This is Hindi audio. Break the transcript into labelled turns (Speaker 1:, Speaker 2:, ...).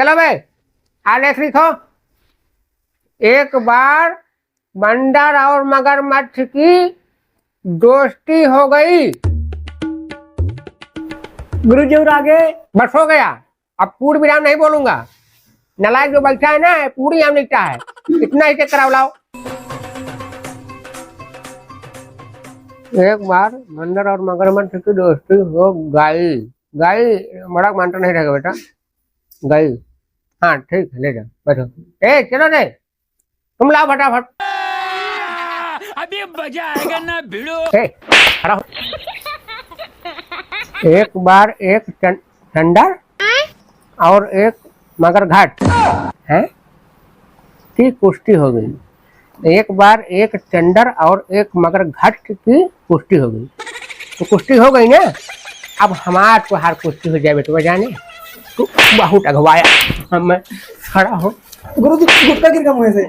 Speaker 1: चलो भाई आलेख लिखो। एक बार बंदर और मगरमच्छ की दोस्ती हो गई।
Speaker 2: गुरुजी और आगे।
Speaker 1: बस हो गया, अब पूर्ण विराम नहीं बोलूंगा। नलायक जो बैठा है ना पूरी नाम लिखता है, इतना ही चेक कराओ लाओ। एक बार बंदर और मगरमच्छ की दोस्ती हो गई। गई बड़ा मानता नहीं रहेगा बेटा, गई। हाँ ठीक है, ले जाओ बैठो। ए चलो रे, तुम लाओ फटाफट।
Speaker 3: अभी मजा आएगा ना भिड़ो।
Speaker 1: खड़ा हो। एक बार एक चंडर और एक मगरघट है की कुश्ती हो गई। एक बार एक चंडर और एक मगरघट की कुश्ती हो गई। तो कुश्ती हो गई ना, अब हमारा तो हार कुश्ती हो जाए बेटा जाने। तू बहुत अगवाया, मैं खड़ा हो।
Speaker 2: गुरुजी गुटका गिर का मुंह से।